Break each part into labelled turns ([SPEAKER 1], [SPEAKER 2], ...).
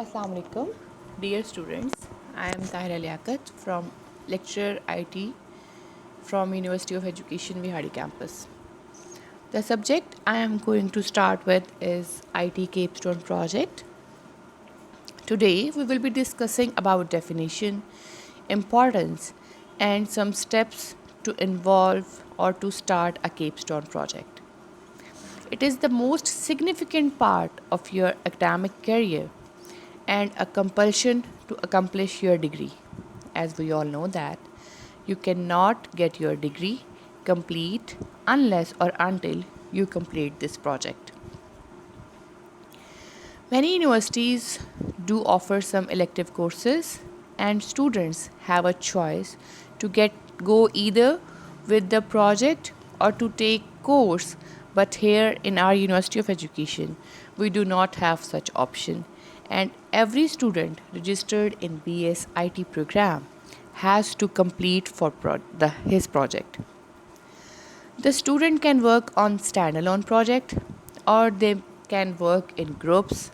[SPEAKER 1] Assalamu alaikum, dear students. I am Tahira Liaquat from lecturer IT from University of Education Vihari campus. The subject I am going to start with is IT Capstone project. Today we will be discussing about definition, importance and some steps to involve or to start a capstone project. It is the most significant part of your academic career and a compulsion to accomplish your degree. As we all know that you cannot get your degree complete unless or until you complete this project. Many universities do offer some elective courses and students have a choice to go either with the project or to take course, but here in our University of Education we do not have such option, and every student registered in BS IT program has to complete for his project. The student can work on standalone project or they can work in groups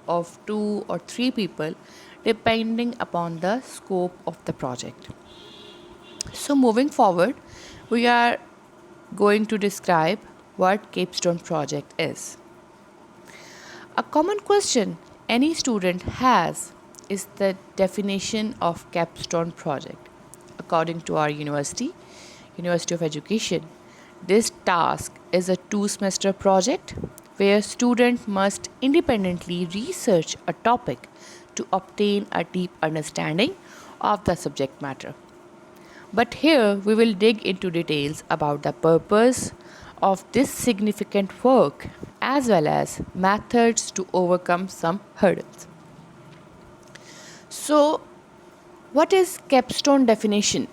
[SPEAKER 1] of 2 or 3 people depending upon the scope of the project. So moving forward, we are going to describe what capstone project is. A common question any student has is the definition of capstone project. According to our University of Education, this task is a 2-semester project where student must independently research a topic to obtain a deep understanding of the subject matter. But here we will dig into details about the purpose of this significant work as well as methods to overcome some hurdles. So, what is capstone definition?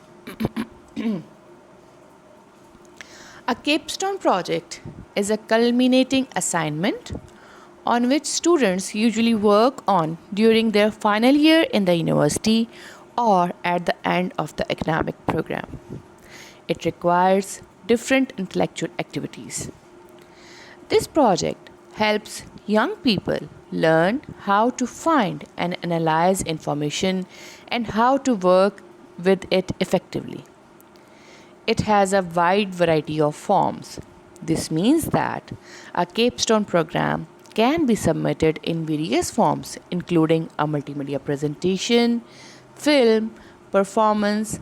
[SPEAKER 1] A capstone project is a culminating assignment on which students usually work on during their final year in the university or at the end of the academic program. It requires different intellectual activities. This project helps young people learn how to find and analyze information and how to work with it effectively. It has a wide variety of forms. This means that a capstone program can be submitted in various forms, including a multimedia presentation, film, performance,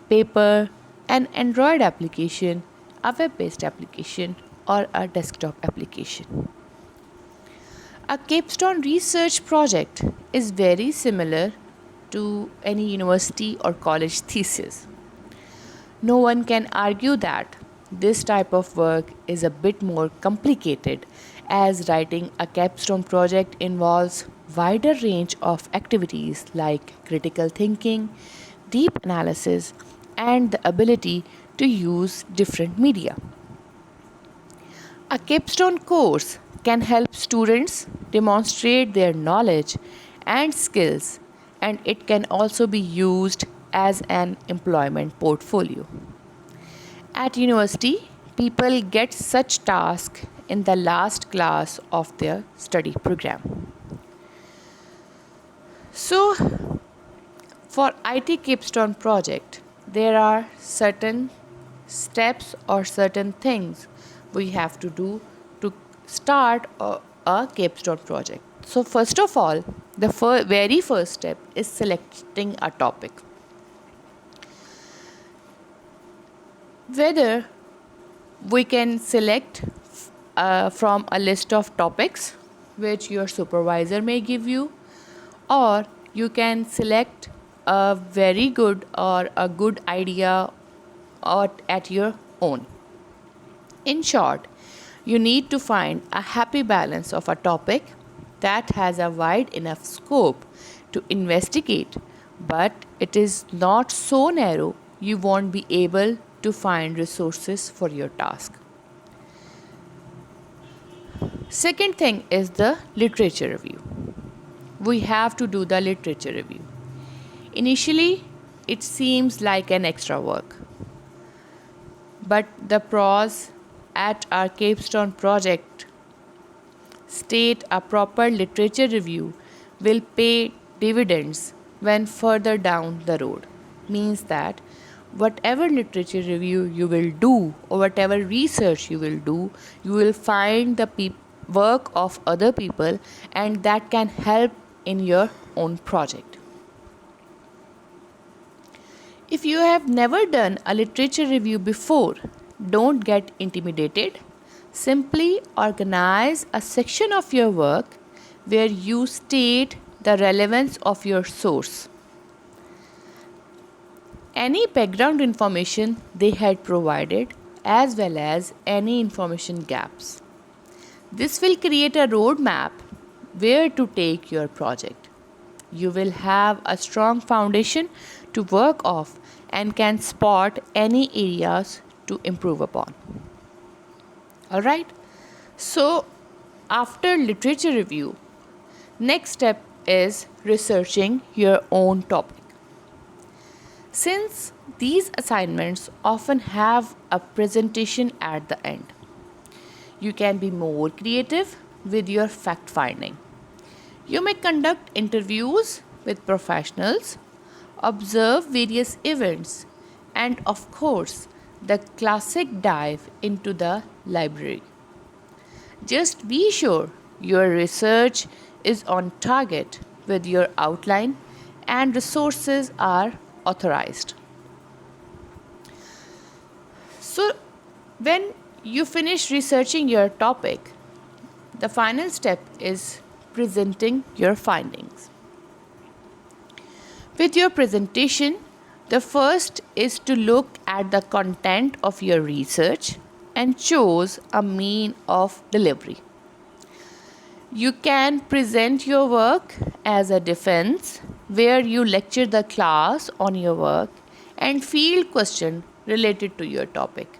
[SPEAKER 1] paper, an Android application, a web based application, or a desktop application. A capstone research project is very similar to any university or college thesis. No one can argue that this type of work is a bit more complicated, as writing a capstone project involves wider range of activities like critical thinking, deep analysis, and the ability to use different media. A capstone course can help students demonstrate their knowledge and skills, and it can also be used as an employment portfolio. At university, people get such tasks in the last class of their study program. So, for IT capstone project, there are certain steps or certain things we have to do to start a capstone project. So, first of all, the very first step is selecting a topic. Whether we can select from a list of topics which your supervisor may give you, or you can select a very good or a good idea or at your own. In short, you need to find a happy balance of a topic that has a wide enough scope to investigate, but it is not so narrow you won't be able to find resources for your task. Second thing is the literature review. We have to do the literature review. Initially, it seems like an extra work, but the pros at our capstone project state a proper literature review will pay dividends when further down the road. Means that whatever literature review you will do or whatever research you will do, you will find the work of other people, and that can help in your own project. If you have never done a literature review before, don't get intimidated. Simply organize a section of your work where you state the relevance of your source, any background information they had provided, as well as any information gaps. This will create a roadmap where to take your project. You will have a strong foundation to work off and can spot any areas to improve upon. Alright, so after literature review, next step is researching your own topic. Since these assignments often have a presentation at the end, you can be more creative with your fact finding. You may conduct interviews with professionals, observe various events, and of course, the classic dive into the library. Just be sure your research is on target with your outline and resources are authorized. So, when you finish researching your topic, the final step is presenting your findings. With your presentation, the first is to look at the content of your research and choose a mean of delivery. You can present your work as a defense, where you lecture the class on your work and field questions related to your topic.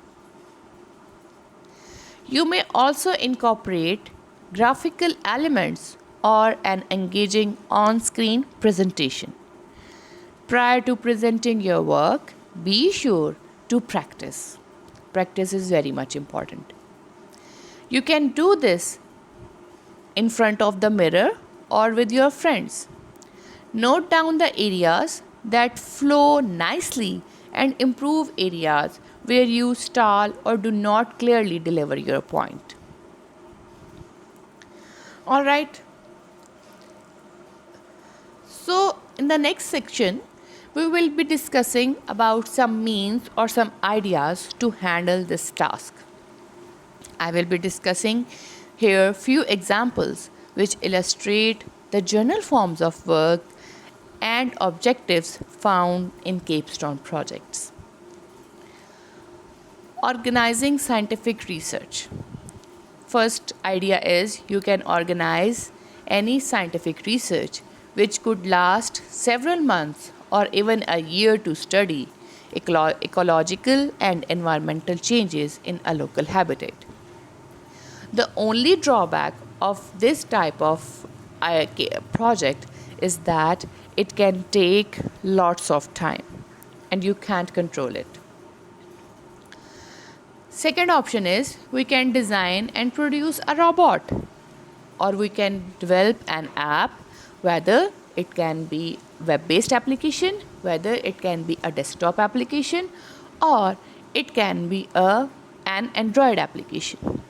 [SPEAKER 1] You may also incorporate graphical elements or an engaging on-screen presentation. Prior to presenting your work, be sure to practice. Practice is very much important. You can do this in front of the mirror or with your friends. Note down the areas that flow nicely and improve areas where you stall or do not clearly deliver your point. Alright. So, in the next section, we will be discussing about some means or some ideas to handle this task. I will be discussing here few examples which illustrate the general forms of work and objectives found in Capstone projects. Organizing scientific research. First idea is you can organize any scientific research which could last several months or even a year to study ecological and environmental changes in a local habitat. The only drawback of this type of project is that it can take lots of time and you can't control it. Second option is we can design and produce a robot, or we can develop an app, whether it can be web-based application, whether it can be a desktop application, or it can be an Android application.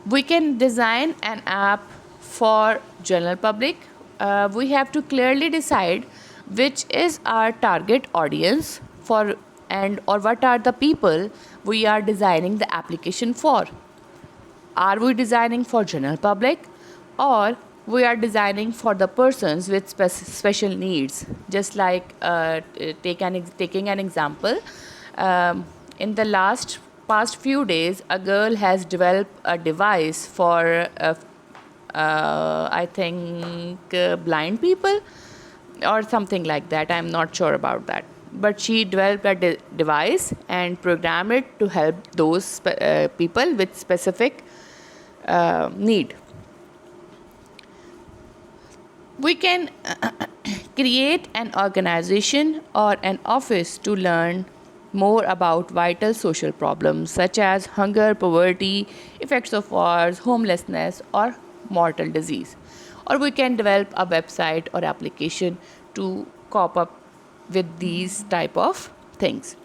[SPEAKER 1] We can design an app for general public. We have to clearly decide which is our target audience for or what are the people we are designing the application for. Are we designing for general public, or we are designing for the persons with special needs? Just like taking an example, in the past few days, a girl has developed a device for I think blind people or something like that. I'm not sure about that. But she developed a device and programmed it to help those people with specific need. We can create an organization or an office to learn more about vital social problems such as hunger, poverty, effects of wars, homelessness, or mortal disease. Or we can develop a website or application to cope up with these type of things.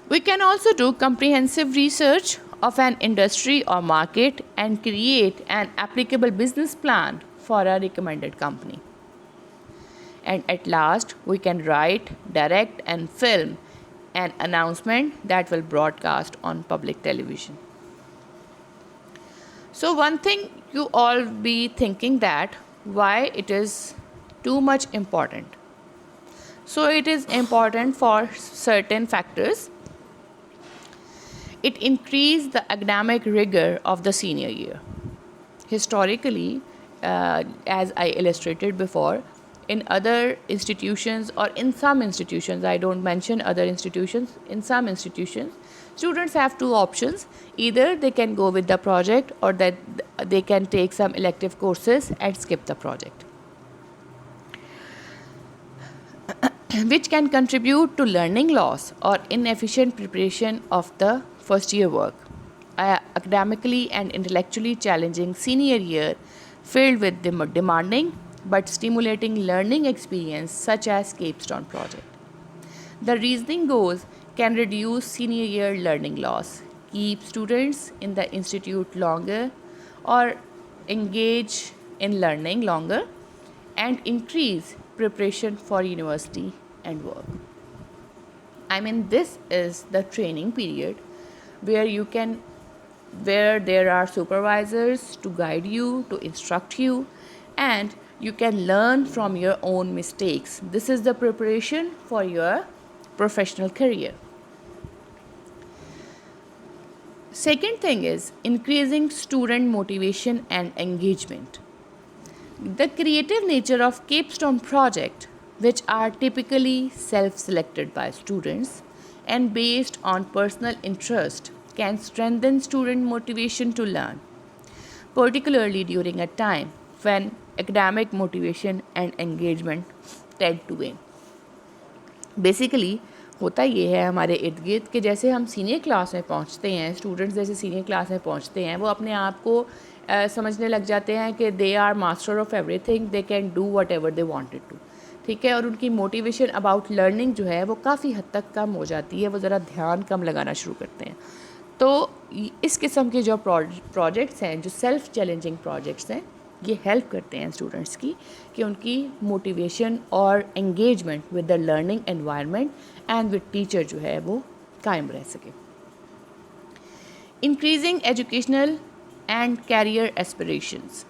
[SPEAKER 1] We can also do comprehensive research of an industry or market and create an applicable business plan for a recommended company. And at last, we can write, direct, and film an announcement that will broadcast on public television. So one thing you all be thinking that why it is too much important. So it is important for certain factors. It increased the academic rigor of the senior year. Historically, as I illustrated before, in other institutions or in some institutions, I don't mention other institutions, in some institutions, students have two options. Either they can go with the project or that they can take some elective courses and skip the project, which can contribute to learning loss or inefficient preparation of the first year work. Academically and intellectually challenging senior year filled with demanding but stimulating learning experience such as Capstone project. The reasoning goes can reduce senior year learning loss, keep students in the institute longer or engage in learning longer, and increase preparation for university and work. I mean, this is the training period where there are supervisors to guide you, to instruct you, and you can learn from your own mistakes. This is the preparation for your professional career. Second thing is increasing student motivation and engagement. The creative nature of Capstone project, which are typically self-selected by students and based on personal interest, can strengthen student motivation to learn, particularly during a time when academic motivation and engagement tend to wane. Basically होता ये है हमारे इर्द गिर्द कि जैसे हम senior class में पहुंचते हैं, स्टूडेंट्स जैसे सीनियर क्लास में पहुंचते हैं, वो अपने आप को समझने लग जाते हैं कि they are master of everything, they can do whatever they wanted to, ठीक है, और उनकी मोटिवेशन अबाउट लर्निंग जो है वो काफ़ी हद तक कम हो जाती है, वो ज़रा ध्यान कम लगाना शुरू करते हैं. तो इस किस्म के जो प्रोजेक्ट्स हैं, जो सेल्फ चैलेंजिंग प्रोजेक्ट्स हैं, ये हेल्प करते हैं स्टूडेंट्स की कि उनकी मोटिवेशन और engagement with the learning environment and with teacher जो है वो कायम रह सके. Increasing educational and career aspirations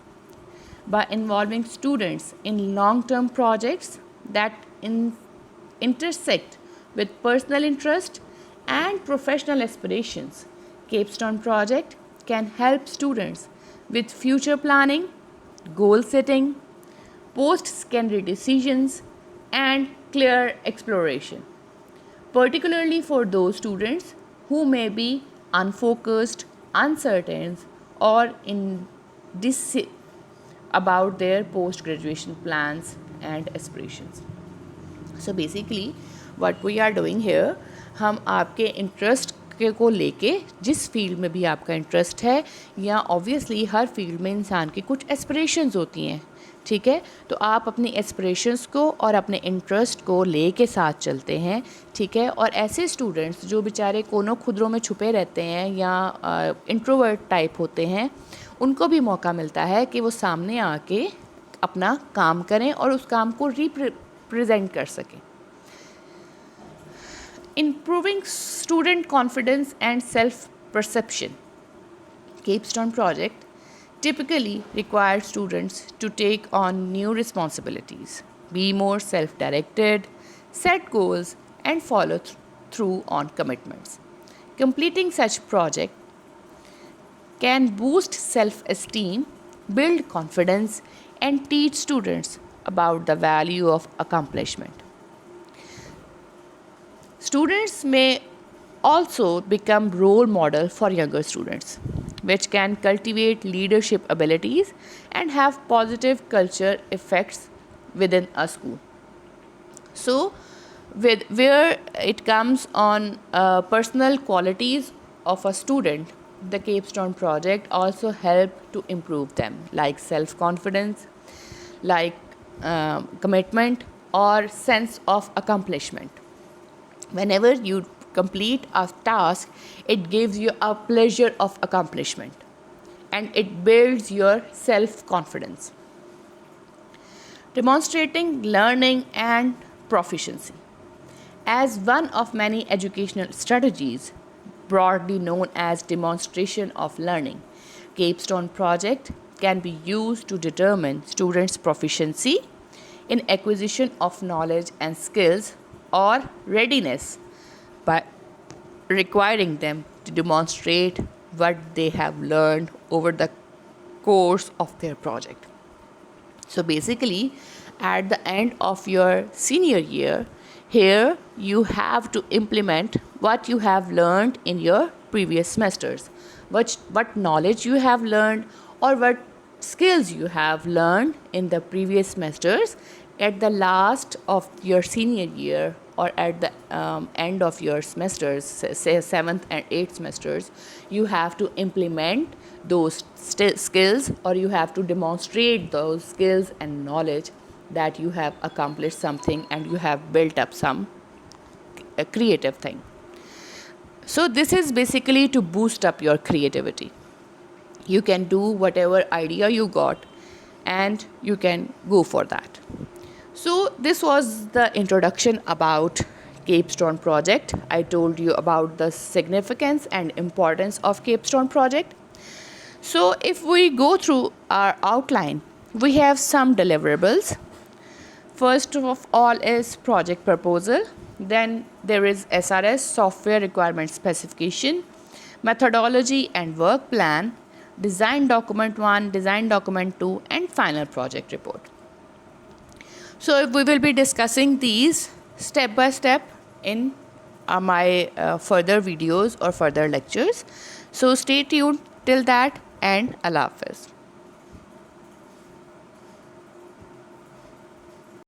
[SPEAKER 1] by involving students in long-term projects that intersect with personal interest and professional aspirations. Capstone project can help students with future planning, goal setting, post-secondary decisions, and clear exploration, particularly for those students who may be unfocused, uncertain, or indecisive about their post-graduation plans and aspirations. So basically what we are doing here, हम आपके interest को लेके जिस field में भी आपका interest है, या ऑब्वियसली हर फील्ड में इंसान की कुछ एस्पिरेशंस होती हैं, ठीक है, तो आप अपनी एस्पिरेशंस को और अपने इंटरेस्ट को ले के साथ चलते हैं, ठीक है. और ऐसे स्टूडेंट्स जो बेचारे कोनों खुदरों में छुपे रहते हैं या इंट्रोवर्ट टाइप होते हैं, उनको भी मौका मिलता है कि वो सामने आके अपना काम करें और उस काम को रिप्रेजेंट कर सकें. Improving student confidence and self-perception. Capstone project typically requires students to take on new responsibilities, be more self-directed, set goals, and follow through on commitments. Completing such project can boost self-esteem, build confidence, and teach students about the value of accomplishment. Students may also become role model for younger students, which can cultivate leadership abilities and have positive culture effects within a school. So, where it comes on personal qualities of a student, the capstone project also help to improve them, like self-confidence, like commitment or sense of accomplishment. Whenever you complete a task, it gives you a pleasure of accomplishment and it builds your self-confidence. Demonstrating learning and proficiency. As one of many educational strategies, broadly known as demonstration of learning, capstone project can be used to determine students' proficiency in acquisition of knowledge and skills or readiness by requiring them to demonstrate what they have learned over the course of their project. So basically, at the end of your senior year, here you have to implement what you have learned in your previous semesters, what knowledge you have learned or what skills you have learned in the previous semesters. At the last of your senior year or at the end of your semesters, say 7th and 8th semesters, you have to implement those skills or you have to demonstrate those skills and knowledge that you have accomplished something and you have built up some creative thing. So this is basically to boost up your creativity. You can do whatever idea you got and you can go for that. So this was the introduction about capstone project. I told you about the significance and importance of capstone project. So if we go through our outline, we have some deliverables. First of all is project proposal. Then there is SRS, software requirement specification, methodology and work plan, design document 1, design document 2 and final project report. So we will be discussing these step by step in my further videos or further lectures. So stay tuned till that and Allah Hafiz.